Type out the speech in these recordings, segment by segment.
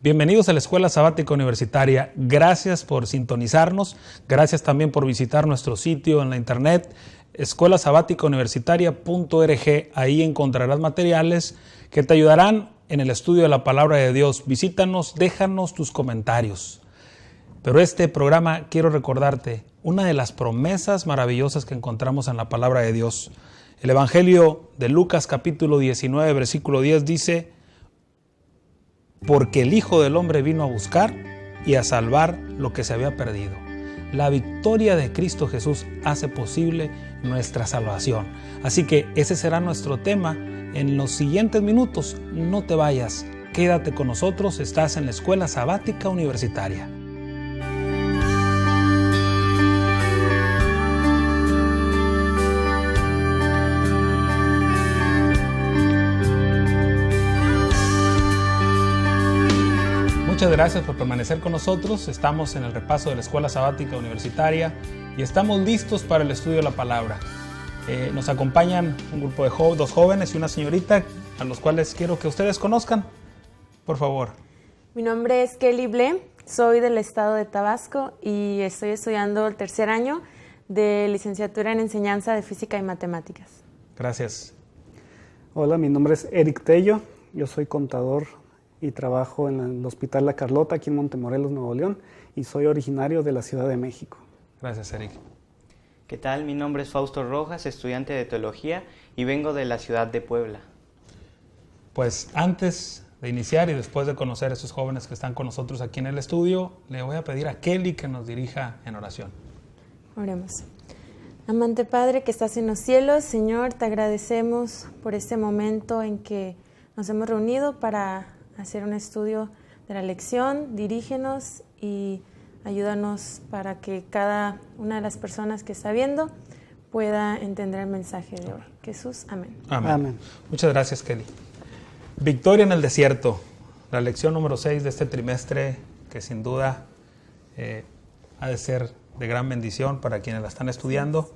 Bienvenidos a la Escuela Sabática Universitaria. Gracias por sintonizarnos. Gracias también por visitar nuestro sitio en la internet, escuelasabaticauniversitaria.org. Ahí encontrarás materiales que te ayudarán en el estudio de la Palabra de Dios. Visítanos, déjanos tus comentarios. Pero este programa, quiero recordarte una de las promesas maravillosas que encontramos en la Palabra de Dios. El Evangelio de Lucas capítulo 19, versículo 10 dice: porque el Hijo del Hombre vino a buscar y a salvar lo que se había perdido. La victoria de Cristo Jesús hace posible nuestra salvación. Así que ese será nuestro tema en los siguientes minutos. No te vayas, quédate con nosotros. Estás en la Escuela Sabática Universitaria. Muchas gracias por permanecer con nosotros. Estamos en el repaso de la Escuela Sabática Universitaria y estamos listos para el estudio de la palabra. Nos acompañan un grupo de dos jóvenes y una señorita a los cuales quiero que ustedes conozcan. Por favor. Mi nombre es Kelly Ble, soy del estado de Tabasco y estoy estudiando el tercer año de licenciatura en enseñanza de física y matemáticas. Gracias. Hola, mi nombre es Eric Tello, yo soy contador y trabajo en el Hospital La Carlota, aquí en Montemorelos, Nuevo León, y soy originario de la Ciudad de México. Gracias, Eric. ¿Qué tal? Mi nombre es Fausto Rojas, estudiante de Teología, y vengo de la ciudad de Puebla. Pues antes de iniciar y después de conocer a esos jóvenes que están con nosotros aquí en el estudio, le voy a pedir a Kelly que nos dirija en oración. Oremos. Amante Padre que estás en los cielos, Señor, te agradecemos por este momento en que nos hemos reunido para hacer un estudio de la lección. Dirígenos y ayúdanos para que cada una de las personas que está viendo pueda entender el mensaje de hoy. Jesús, amén. Amén. Amén. Muchas gracias, Kelly. Victoria en el desierto, la lección número 6 de este trimestre, que sin duda ha de ser de gran bendición para quienes la están estudiando.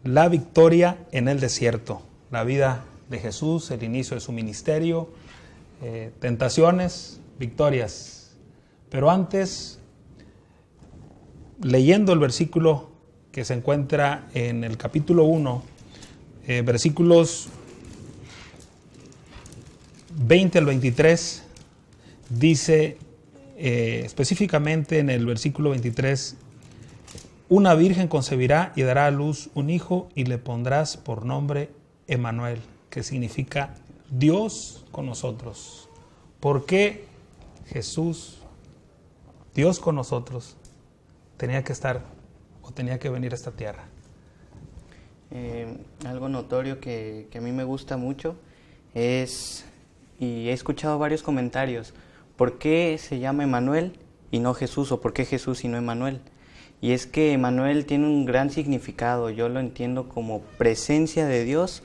La victoria en el desierto, la vida de Jesús, el inicio de su ministerio, tentaciones, victorias. Pero antes, leyendo el versículo que se encuentra en el capítulo 1, versículos 20 al 23, dice específicamente en el versículo 23: una virgen concebirá y dará a luz un hijo y le pondrás por nombre Emmanuel, que significa Dios con nosotros. ¿Por qué Jesús, Dios con nosotros, tenía que estar o tenía que venir a esta tierra? Algo notorio que a mí me gusta mucho es, y he escuchado varios comentarios, ¿por qué se llama Emmanuel y no Jesús? ¿O por qué Jesús y no Emmanuel? Y es que Emmanuel tiene un gran significado. Yo lo entiendo como presencia de Dios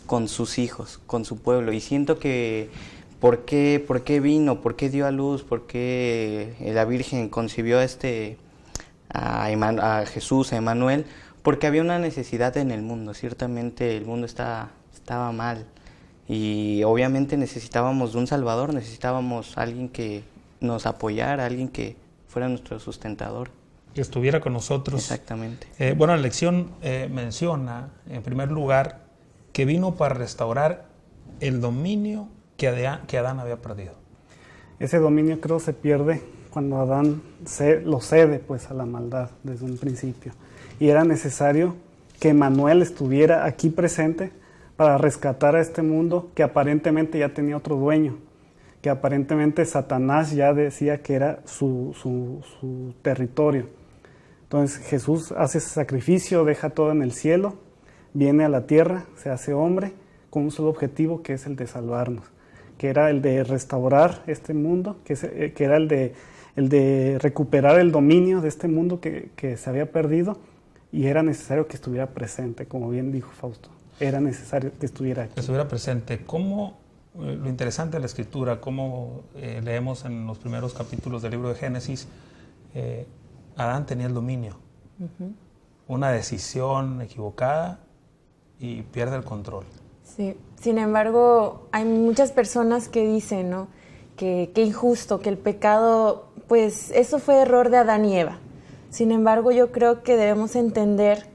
con sus hijos, con su pueblo. Y siento que ¿por qué vino? ¿Por qué dio a luz? ¿Por qué la Virgen concibió a Jesús, a Emmanuel? Porque había una necesidad en el mundo. Ciertamente el mundo estaba mal. Y obviamente necesitábamos de un Salvador, necesitábamos alguien que nos apoyara, alguien que fuera nuestro sustentador. Que estuviera con nosotros. Exactamente. La lección menciona, en primer lugar, que vino para restaurar el dominio que Adán había perdido. Ese dominio creo se pierde cuando Adán lo cede pues a la maldad desde un principio. Y era necesario que Emmanuel estuviera aquí presente para rescatar a este mundo que aparentemente ya tenía otro dueño, que aparentemente Satanás ya decía que era su territorio. Entonces Jesús hace ese sacrificio, deja todo en el cielo, viene a la tierra, se hace hombre con un solo objetivo, que es el de salvarnos, que era el de restaurar este mundo, que era el de recuperar el dominio de este mundo que se había perdido, y era necesario que estuviera presente, como bien dijo Fausto. Era necesario que estuviera aquí. Que estuviera presente. ¿Cómo, lo interesante de la Escritura, cómo leemos en los primeros capítulos del libro de Génesis, Adán tenía el dominio. Uh-huh. Una decisión equivocada y pierde el control. Sí. Sin embargo, hay muchas personas que dicen, ¿no?, qué injusto, que el pecado, pues eso fue error de Adán y Eva. Sin embargo, yo creo que debemos entender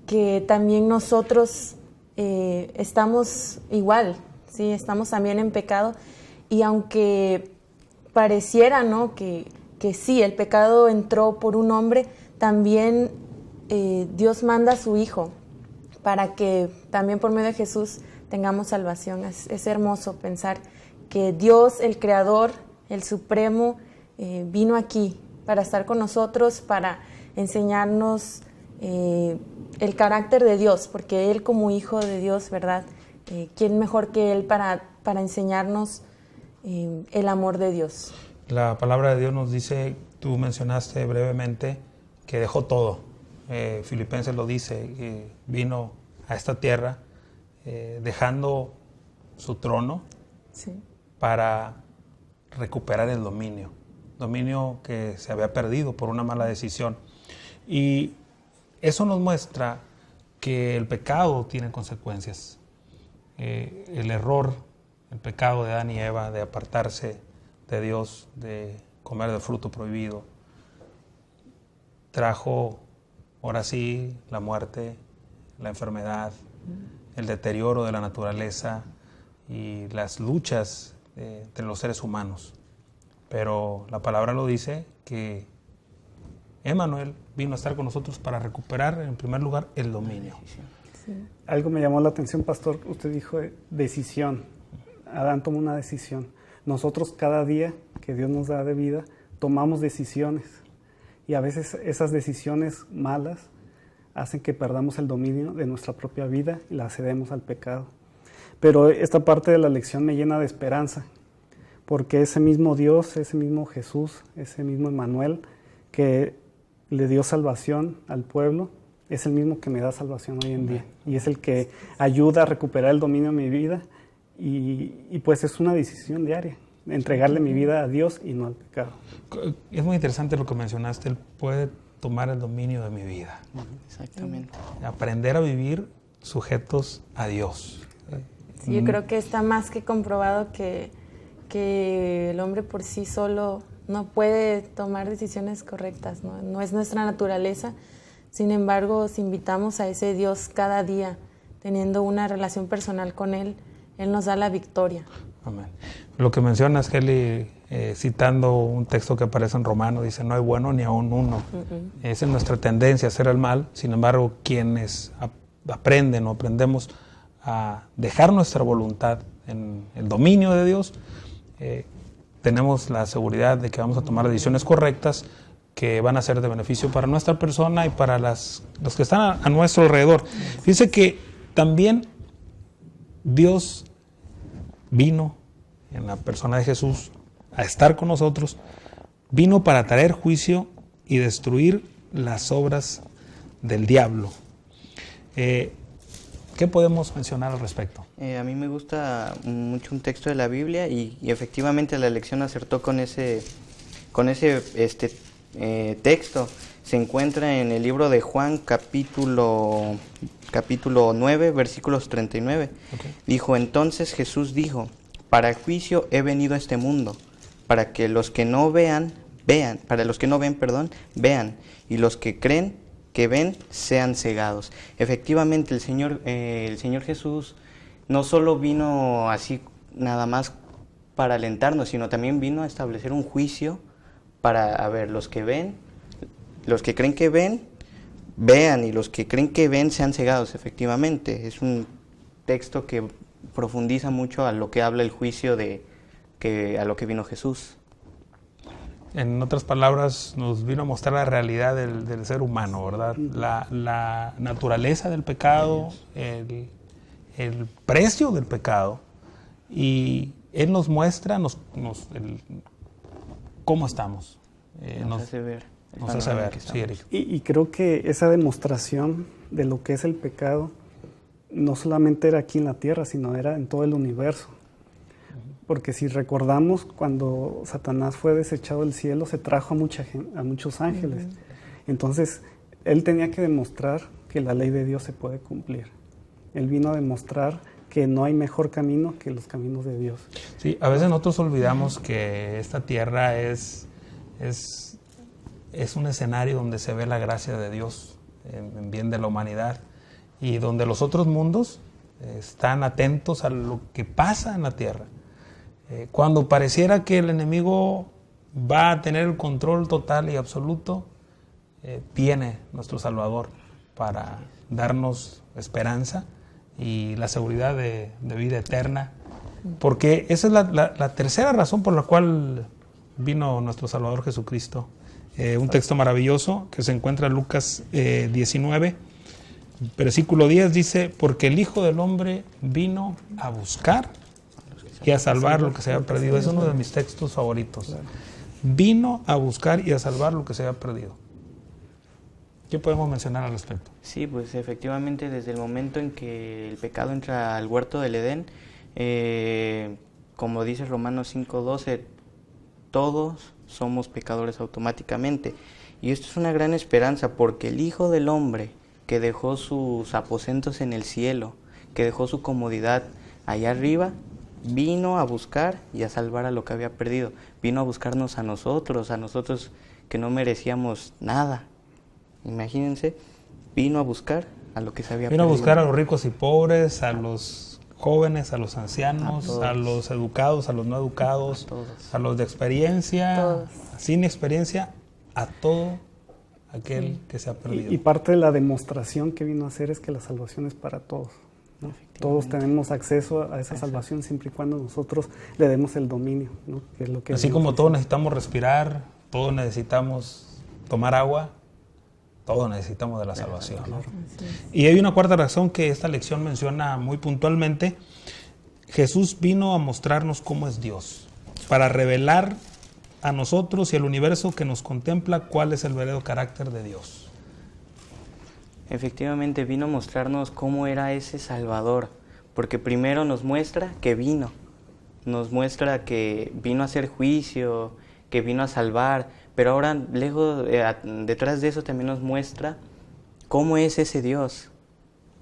que también nosotros estamos igual, ¿sí? Estamos también en pecado, y aunque pareciera, ¿no?, que sí, el pecado entró por un hombre, también Dios manda a su Hijo para que también por medio de Jesús tengamos salvación. Es hermoso pensar que Dios, el Creador, el Supremo, vino aquí para estar con nosotros, para enseñarnos el carácter de Dios, porque Él como Hijo de Dios, ¿verdad? ¿Quién mejor que Él para enseñarnos el amor de Dios? La palabra de Dios nos dice, tú mencionaste brevemente, que dejó todo. Filipenses lo dice, vino a esta tierra dejando su trono, Sí. para recuperar el dominio que se había perdido por una mala decisión. Y eso nos muestra que el pecado tiene consecuencias. El error, el pecado de Adán y Eva de apartarse de Dios, de comer del fruto prohibido, trajo ahora sí la muerte, la enfermedad, el deterioro de la naturaleza y las luchas entre los seres humanos. Pero la palabra lo dice, que Emmanuel vino a estar con nosotros para recuperar, en primer lugar, el dominio. Sí. Algo me llamó la atención, pastor. Usted dijo decisión. Adán tomó una decisión. Nosotros cada día que Dios nos da de vida, tomamos decisiones. Y a veces esas decisiones malas hacen que perdamos el dominio de nuestra propia vida y la cedemos al pecado. Pero esta parte de la lección me llena de esperanza, porque ese mismo Dios, ese mismo Jesús, ese mismo Emmanuel que le dio salvación al pueblo, es el mismo que me da salvación hoy en día. Y es el que ayuda a recuperar el dominio de mi vida. Y pues es una decisión diaria, entregarle mi vida a Dios y no al pecado. Es muy interesante lo que mencionaste, Él puede tomar el dominio de mi vida. Exactamente. Aprender a vivir sujetos a Dios. Sí, yo creo que está más que comprobado que el hombre por sí solo no puede tomar decisiones correctas, ¿no? No es nuestra naturaleza. Sin embargo, os invitamos a ese Dios cada día, teniendo una relación personal con Él. Él nos da la victoria. Amén. Lo que mencionas, Kelly, citando un texto que aparece en Romanos, dice, no hay bueno ni aún uno. Esa es nuestra tendencia a hacer el mal. Sin embargo, quienes aprenden o aprendemos a dejar nuestra voluntad en el dominio de Dios, tenemos la seguridad de que vamos a tomar decisiones correctas que van a ser de beneficio para nuestra persona y para los que están a nuestro alrededor. Dice que también Dios vino en la persona de Jesús a estar con nosotros, vino para traer juicio y destruir las obras del diablo. ¿Qué podemos mencionar al respecto? A mí me gusta mucho un texto de la Biblia y efectivamente la lección acertó con ese texto. Se encuentra en el libro de Juan, capítulo 9, versículos 39. Okay. Dijo, entonces Jesús dijo, para juicio he venido a este mundo, para que los que no vean, vean, vean, y los que creen que ven sean cegados. Efectivamente, el Señor Jesús no solo vino así nada más para alentarnos, sino también vino a establecer un juicio para, los que ven, los que creen que ven, vean, y los que creen que ven sean cegados. Efectivamente, es un texto que profundiza mucho a lo que habla el juicio a lo que vino Jesús. En otras palabras, nos vino a mostrar la realidad del ser humano, ¿verdad? La naturaleza del pecado, el precio del pecado, y Él nos muestra cómo estamos. Nos hace ver. Nos hace ver, sí, Eric. Y creo que esa demostración de lo que es el pecado no solamente era aquí en la tierra, sino era en todo el universo. Porque si recordamos, cuando Satanás fue desechado del cielo, se trajo a muchos ángeles. Entonces, él tenía que demostrar que la ley de Dios se puede cumplir. Él vino a demostrar que no hay mejor camino que los caminos de Dios. Sí, a veces nosotros olvidamos que esta tierra es un escenario donde se ve la gracia de Dios en bien de la humanidad y donde los otros mundos están atentos a lo que pasa en la tierra. Cuando pareciera que el enemigo va a tener el control total y absoluto, viene nuestro Salvador para darnos esperanza y la seguridad de vida eterna, porque esa es la tercera razón por la cual vino nuestro Salvador Jesucristo. Un texto maravilloso que se encuentra en Lucas 19, versículo 10 dice: porque el Hijo del Hombre vino a buscar y a salvar lo que se había perdido. Es uno de mis textos favoritos. Vino a buscar y a salvar lo que se había perdido. ¿Qué podemos mencionar al respecto? Sí, pues efectivamente desde el momento en que el pecado entra al huerto del Edén, como dice Romanos 5:12, todos somos pecadores automáticamente. Y esto es una gran esperanza porque el Hijo del Hombre, que dejó sus aposentos en el cielo, que dejó su comodidad allá arriba, vino a buscar y a salvar a lo que había perdido. Vino a buscarnos a nosotros que no merecíamos nada. Imagínense, vino a buscar a lo que se había perdido. Vino a buscar a los ricos y pobres, a los jóvenes, a los ancianos, a los educados, a los no educados, a los de experiencia, sin experiencia, a todo aquel que se ha perdido. Y parte de la demostración que vino a hacer es que la salvación es para todos, ¿no? Todos tenemos acceso a esa salvación siempre y cuando nosotros le demos el dominio, ¿no? Que es lo que así como todos necesitamos respirar, todos necesitamos tomar agua, todos necesitamos de la salvación, ¿no? Y hay una cuarta razón que esta lección menciona muy puntualmente. Jesús vino a mostrarnos cómo es Dios, para revelar a nosotros y al universo que nos contempla cuál es el verdadero carácter de Dios. Efectivamente vino a mostrarnos cómo era ese Salvador, porque primero nos muestra que vino, nos muestra que vino a hacer juicio, que vino a salvar, pero ahora lejos, detrás de eso también nos muestra cómo es ese Dios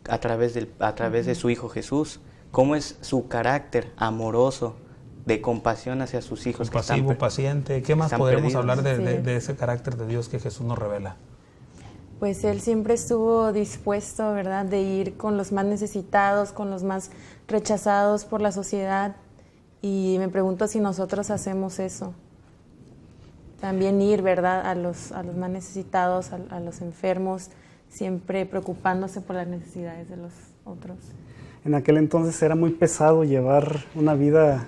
a través de su Hijo Jesús, cómo es su carácter amoroso, de compasión hacia sus hijos. Compasivo, paciente. ¿Qué más podemos hablar Sí. de ese carácter de Dios que Jesús nos revela? Pues Él siempre estuvo dispuesto, ¿verdad?, de ir con los más necesitados, con los más rechazados por la sociedad. Y me pregunto si nosotros hacemos eso. También ir, ¿verdad?, a los más necesitados, a los enfermos, siempre preocupándose por las necesidades de los otros. En aquel entonces era muy pesado llevar una vida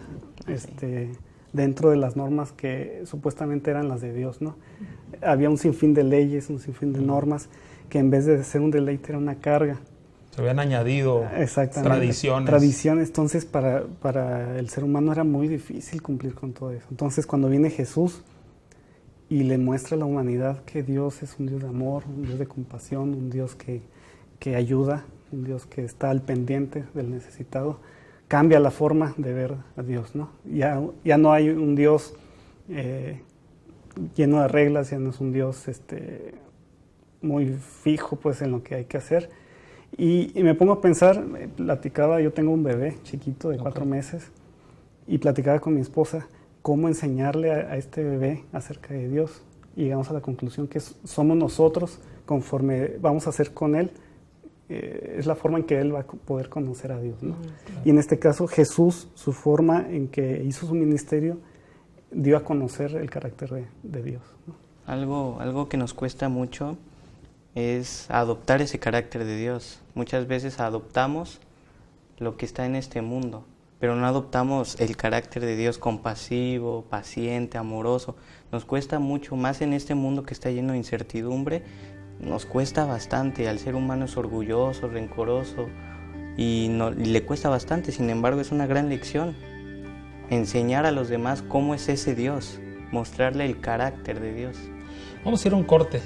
dentro de las normas que supuestamente eran las de Dios, ¿no? Había un sinfín de leyes, un sinfín de normas, que en vez de ser un deleite era una carga. Se habían añadido tradiciones. Entonces para el ser humano era muy difícil cumplir con todo eso. Entonces cuando viene Jesús y le muestra a la humanidad que Dios es un Dios de amor, un Dios de compasión, un Dios que ayuda, un Dios que está al pendiente del necesitado, cambia la forma de ver a Dios, ¿no? Ya no hay un Dios lleno de reglas, ya no es un Dios muy fijo pues en lo que hay que hacer. Y me pongo a pensar, platicaba, yo tengo un bebé chiquito de 4 meses, y platicaba con mi esposa cómo enseñarle a este bebé acerca de Dios. Y llegamos a la conclusión que somos nosotros, conforme vamos a hacer con él, es la forma en que él va a poder conocer a Dios, ¿no? Y en este caso Jesús, su forma en que hizo su ministerio, dio a conocer el carácter de Dios, ¿no? Algo que nos cuesta mucho es adoptar ese carácter de Dios. Muchas veces adoptamos lo que está en este mundo, pero no adoptamos el carácter de Dios compasivo, paciente, amoroso. Nos cuesta mucho, más en este mundo que está lleno de incertidumbre, nos cuesta bastante. Al ser humano es orgulloso, rencoroso y le cuesta bastante. Sin embargo, es una gran lección enseñar a los demás cómo es ese Dios, mostrarle el carácter de Dios. Vamos a ir a un corte.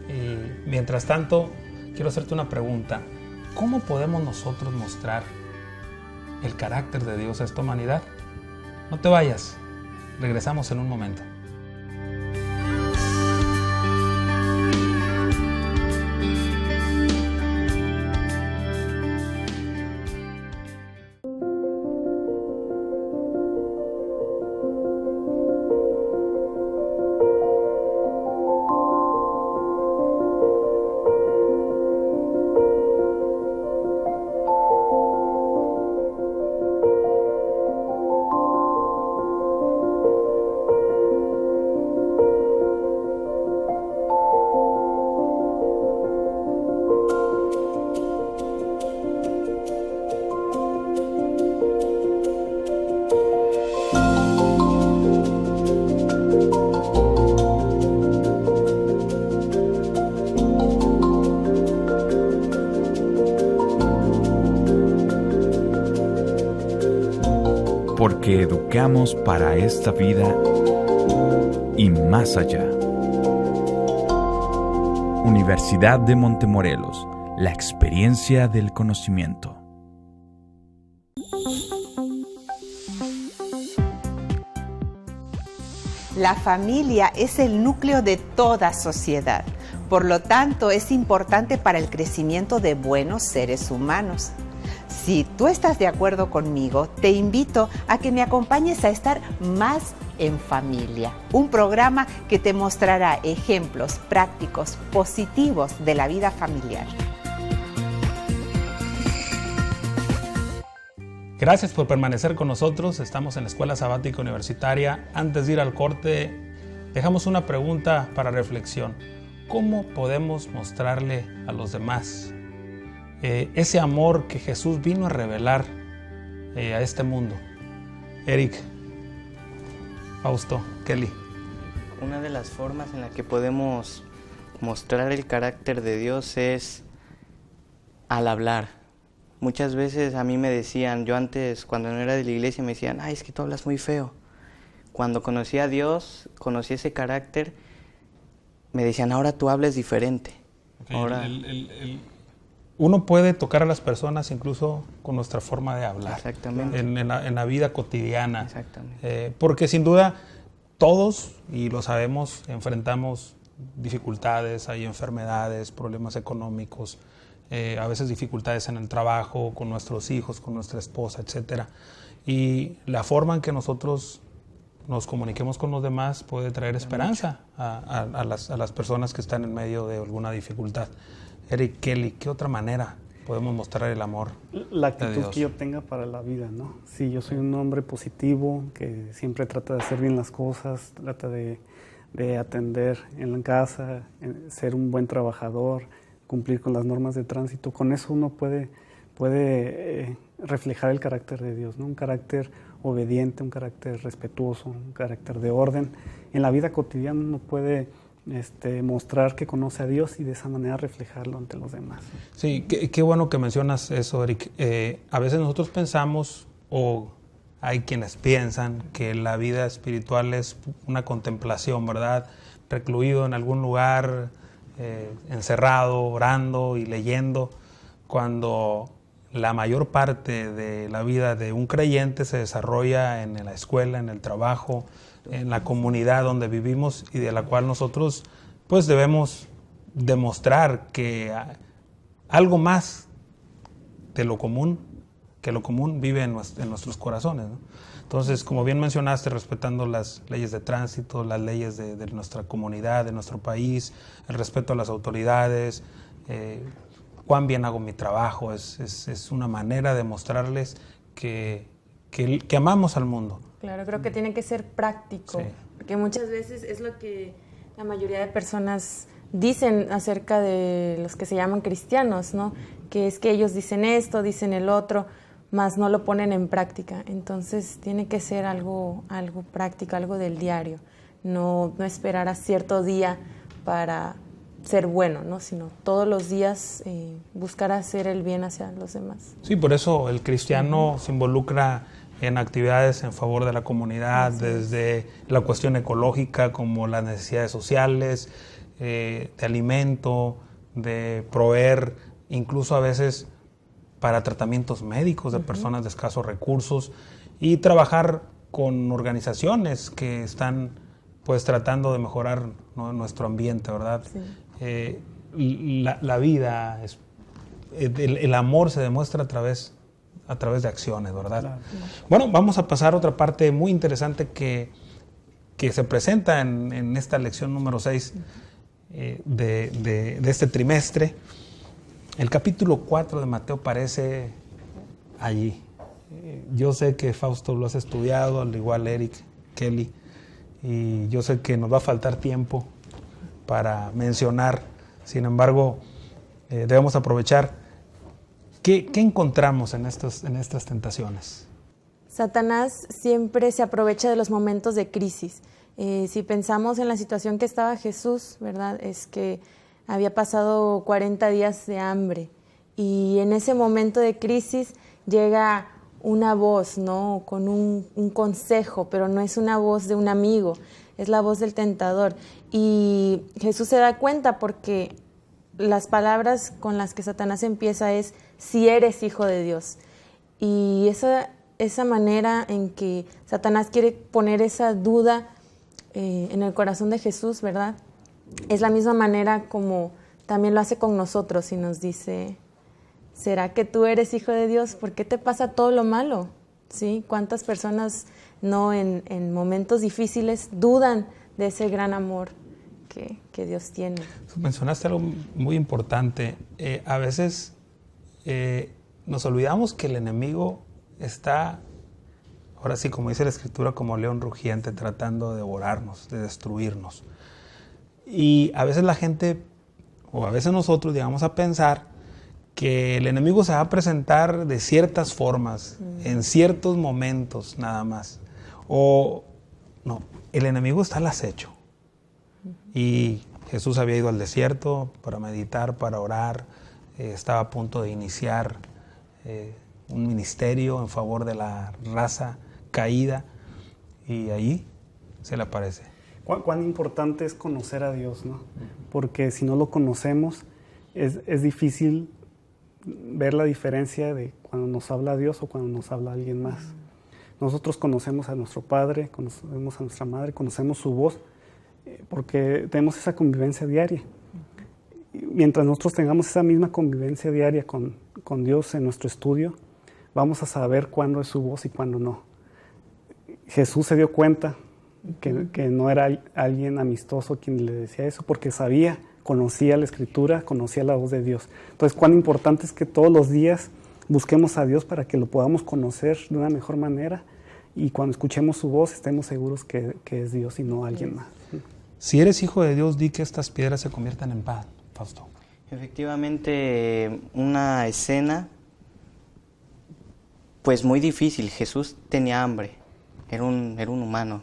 Y mientras tanto, quiero hacerte una pregunta. ¿Cómo podemos nosotros mostrar el carácter de Dios a esta humanidad? No te vayas. Regresamos en un momento. porque educamos para esta vida y más allá. Universidad de Montemorelos, la experiencia del conocimiento. La familia es el núcleo de toda sociedad. Por lo tanto, es importante para el crecimiento de buenos seres humanos. Si tú estás de acuerdo conmigo, te invito a que me acompañes a estar más en familia. Un programa que te mostrará ejemplos prácticos, positivos de la vida familiar. Gracias por permanecer con nosotros. Estamos en la Escuela Sabática Universitaria. Antes de ir al corte, dejamos una pregunta para reflexión. ¿Cómo podemos mostrarle a los demás ese amor que Jesús vino a revelar a este mundo? Eric, Fausto, Kelly. Una de las formas en la que podemos mostrar el carácter de Dios es al hablar. Muchas veces a mí me decían, yo antes cuando no era de la iglesia me decían, ay, es que tú hablas muy feo. Cuando conocí a Dios, conocí ese carácter, me decían, ahora tú hablas diferente. Okay, ahora... Uno puede tocar a las personas incluso con nuestra forma de hablar. Exactamente. En la vida cotidiana. Exactamente. Porque sin duda todos, y lo sabemos, enfrentamos dificultades, hay enfermedades, problemas económicos, a veces dificultades en el trabajo, con nuestros hijos, con nuestra esposa, etc. Y la forma en que nosotros nos comuniquemos con los demás puede traer esperanza a las personas que están en medio de alguna dificultad. Eric, Kelly, ¿qué otra manera podemos mostrar el amor La de actitud Dios que yo tenga para la vida, ¿no? Sí, yo soy un hombre positivo, que siempre trata de hacer bien las cosas, trata de atender en la casa, ser un buen trabajador, cumplir con las normas de tránsito. Con eso uno puede reflejar el carácter de Dios, ¿no? Un carácter obediente, un carácter respetuoso, un carácter de orden. En la vida cotidiana uno puede mostrar que conoce a Dios y de esa manera reflejarlo ante los demás. Sí, qué bueno que mencionas eso, Eric. A veces nosotros pensamos, o hay quienes piensan, que la vida espiritual es una contemplación, ¿verdad? Recluido en algún lugar, encerrado, orando y leyendo, cuando la mayor parte de la vida de un creyente se desarrolla en la escuela, en el trabajo, en la comunidad donde vivimos y de la cual nosotros pues debemos demostrar que algo más de lo común, que lo común vive en nuestros corazones, ¿no? Entonces, como bien mencionaste, respetando las leyes de tránsito, las leyes de nuestra comunidad, de nuestro país, el respeto a las autoridades, cuán bien hago mi trabajo, es una manera de mostrarles que amamos al mundo. Claro, creo que tiene que ser práctico, Sí. porque muchas veces es lo que la mayoría de personas dicen acerca de los que se llaman cristianos, ¿no? Que es que ellos dicen esto, dicen el otro, mas no lo ponen en práctica. Entonces tiene que ser algo práctico, algo del diario, no esperar a cierto día para ser bueno, ¿no? Sino todos los días buscar hacer el bien hacia los demás. Sí, por eso el cristiano se involucra en actividades en favor de la comunidad, desde la cuestión ecológica como las necesidades sociales, de alimento, de proveer incluso a veces para tratamientos médicos de personas de escasos recursos y trabajar con organizaciones que están pues tratando de mejorar, ¿no?, nuestro ambiente, ¿verdad? Sí. La vida, el amor se demuestra a través de acciones, ¿verdad? Claro. Bueno, vamos a pasar a otra parte muy interesante que se presenta en esta lección número 6 de este trimestre. El capítulo 4 de Mateo aparece allí. Yo sé que Fausto lo has estudiado, al igual Eric, Kelly, y yo sé que nos va a faltar tiempo para mencionar. Sin embargo, debemos aprovechar. ¿Qué encontramos en estas tentaciones? Satanás siempre se aprovecha de los momentos de crisis. Si pensamos en la situación que estaba Jesús, ¿verdad? Es que había pasado 40 días de hambre y en ese momento de crisis llega una voz, ¿no? Con un consejo, pero no es una voz de un amigo, es la voz del tentador. Y Jesús se da cuenta porque las palabras con las que Satanás empieza es, si eres hijo de Dios. Y esa manera en que Satanás quiere poner esa duda en el corazón de Jesús, ¿verdad? Es la misma manera como también lo hace con nosotros y nos dice, ¿será que tú eres hijo de Dios? ¿Por qué te pasa todo lo malo? ¿Sí? ¿Cuántas personas no en momentos difíciles dudan de ese gran amor que Dios tiene? Mencionaste algo muy importante. A veces nos olvidamos que el enemigo está, ahora sí, como dice la Escritura, como león rugiente, tratando de devorarnos, de destruirnos. Y a veces la gente, o a veces nosotros, llegamos a pensar que el enemigo se va a presentar de ciertas formas, en ciertos momentos nada más. O no, el enemigo está al acecho. Y Jesús había ido al desierto para meditar, para orar, estaba a punto de iniciar un ministerio en favor de la raza caída, y ahí se le aparece. ¿Cuán importante es conocer a Dios, ¿no? Porque si no lo conocemos, es difícil ver la diferencia de cuando nos habla Dios o cuando nos habla alguien más. Nosotros conocemos a nuestro Padre, conocemos a nuestra Madre, conocemos su voz, porque tenemos esa convivencia diaria. Y mientras nosotros tengamos esa misma convivencia diaria con Dios en nuestro estudio, vamos a saber cuándo es su voz y cuándo no. Jesús se dio cuenta que no era alguien amistoso quien le decía eso, porque sabía, conocía la Escritura, conocía la voz de Dios. Entonces, cuán importante es que todos los días busquemos a Dios para que lo podamos conocer de una mejor manera, y cuando escuchemos su voz estemos seguros que es Dios y no alguien más. Si eres hijo de Dios, di que estas piedras se conviertan en pan, Fausto. Efectivamente, una escena pues muy difícil. Jesús tenía hambre, era un humano.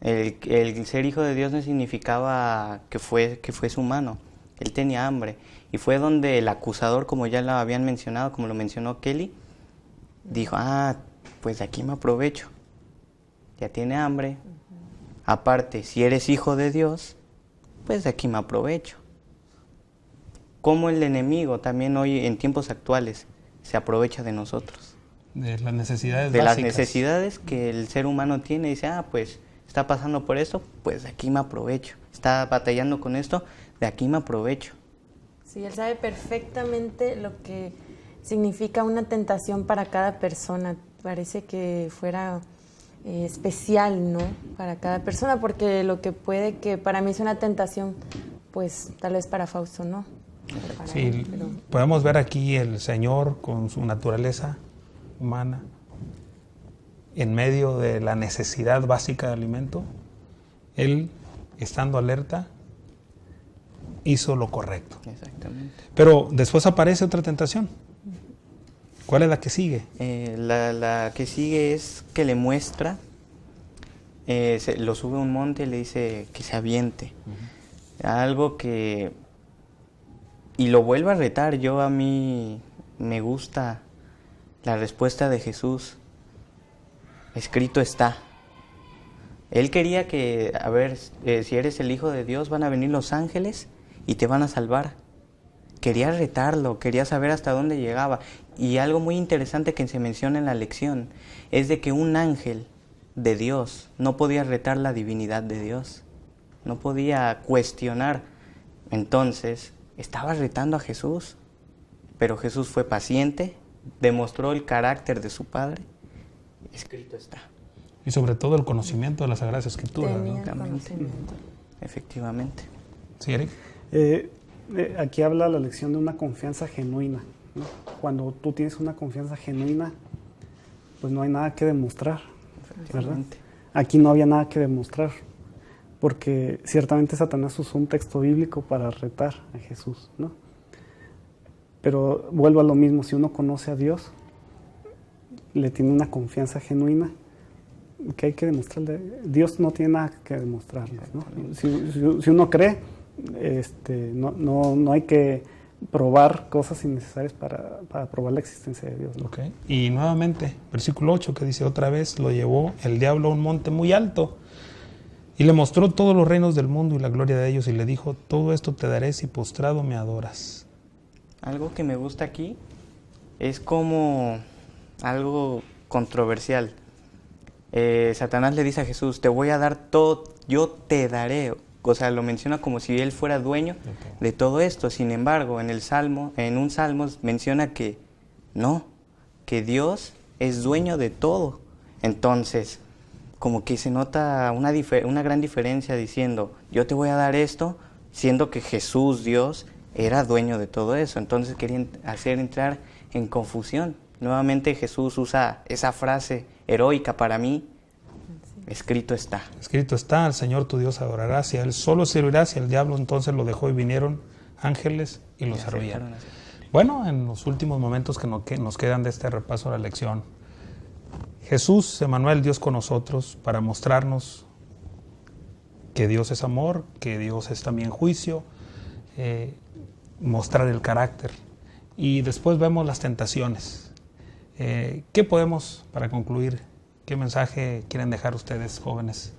El ser hijo de Dios no significaba que fuese humano. Él tenía hambre. Y fue donde el acusador, como ya lo habían mencionado, como lo mencionó Kelly, dijo, pues de aquí me aprovecho. Ya tiene hambre. Aparte, si eres hijo de Dios, pues de aquí me aprovecho. Como el enemigo también hoy, en tiempos actuales, se aprovecha de nosotros. De las necesidades de básicas. Las necesidades que el ser humano tiene. Dice, pues está pasando por esto, pues de aquí me aprovecho. Está batallando con esto, de aquí me aprovecho. Sí, él sabe perfectamente lo que significa una tentación para cada persona. Parece que fuera especial, ¿no? Para cada persona, porque lo que puede que para mí es una tentación, pues tal vez para Fausto no. Sí, él, pero... podemos ver aquí el Señor con su naturaleza humana, en medio de la necesidad básica de alimento. Él, estando alerta, hizo lo correcto. Exactamente. Pero después aparece otra tentación. ¿Cuál es la que sigue? La que sigue es que le muestra, lo sube a un monte y le dice que se aviente. Algo que... Y lo vuelve a retar. A mí me gusta la respuesta de Jesús. Escrito está. Él quería que, si eres el Hijo de Dios, van a venir los ángeles y te van a salvar. Quería retarlo, quería saber hasta dónde llegaba. Y algo muy interesante que se menciona en la lección es de que un ángel de Dios no podía retar la divinidad de Dios. No podía cuestionar. Entonces, estaba retando a Jesús. Pero Jesús fue paciente, demostró el carácter de su Padre. Escrito está. Y sobre todo el conocimiento de las Sagradas Escrituras. Tenía ¿no? conocimiento. Efectivamente. ¿Sí, Eric? Aquí habla la lección de una confianza genuina, ¿no? Cuando tú tienes una confianza genuina, pues no hay nada que demostrar, ¿verdad? Aquí no había nada que demostrar, porque ciertamente Satanás usó un texto bíblico para retar a Jesús, ¿no? Pero vuelvo a lo mismo, si uno conoce a Dios, le tiene una confianza genuina, que hay que demostrarle. Dios no tiene nada que demostrarle, ¿no? Si uno cree, no hay que probar cosas innecesarias para probar la existencia de Dios, ¿no? Ok. Y nuevamente, versículo 8, que dice otra vez, lo llevó el diablo a un monte muy alto y le mostró todos los reinos del mundo y la gloria de ellos y le dijo, todo esto te daré si postrado me adoras. Algo que me gusta aquí es como algo controversial. Satanás le dice a Jesús, te voy a dar todo, yo te daré. O sea, lo menciona como si él fuera dueño de todo esto. Sin embargo, en un salmo menciona que no, que Dios es dueño de todo. Entonces, como que se nota una gran diferencia diciendo, yo te voy a dar esto, siendo que Jesús, Dios, era dueño de todo eso. Entonces querían hacer entrar en confusión. Nuevamente Jesús usa esa frase heroica para mí, escrito está. Escrito está, al Señor tu Dios adorarás y a Él solo servirás y al diablo entonces lo dejó y vinieron ángeles y lo servían. Bueno, en los últimos momentos que nos quedan de este repaso a la lección, Jesús, Emmanuel, Dios con nosotros, para mostrarnos que Dios es amor, que Dios es también juicio, mostrar el carácter. Y después vemos las tentaciones. ¿Qué podemos, para concluir, qué mensaje quieren dejar ustedes, jóvenes?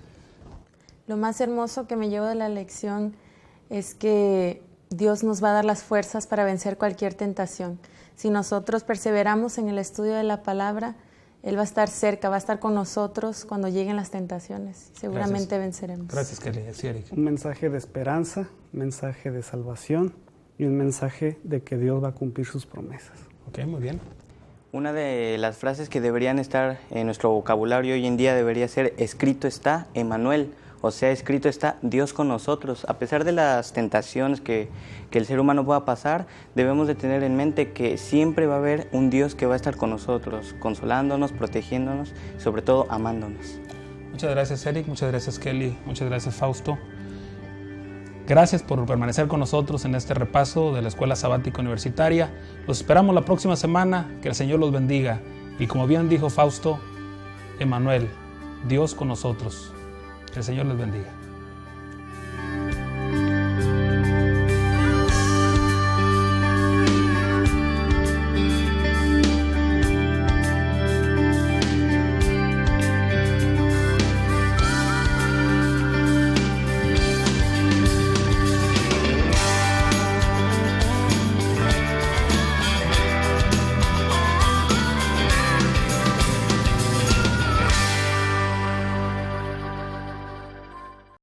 Lo más hermoso que me llevo de la lección es que Dios nos va a dar las fuerzas para vencer cualquier tentación. Si nosotros perseveramos en el estudio de la palabra, Él va a estar cerca, va a estar con nosotros cuando lleguen las tentaciones. Seguramente venceremos. Gracias, Kelly. Sí, Eric. Un mensaje de esperanza, un mensaje de salvación y un mensaje de que Dios va a cumplir sus promesas. Ok, muy bien. Una de las frases que deberían estar en nuestro vocabulario hoy en día debería ser escrito está, Emmanuel. O sea, escrito está Dios con nosotros. A pesar de las tentaciones que el ser humano pueda pasar, debemos de tener en mente que siempre va a haber un Dios que va a estar con nosotros, consolándonos, protegiéndonos y sobre todo amándonos. Muchas gracias, Eric. Muchas gracias, Kelly. Muchas gracias, Fausto. Gracias por permanecer con nosotros en este repaso de la Escuela Sabática Universitaria. Los esperamos la próxima semana. Que el Señor los bendiga. Y como bien dijo Fausto, Emmanuel, Dios con nosotros. Que el Señor les bendiga.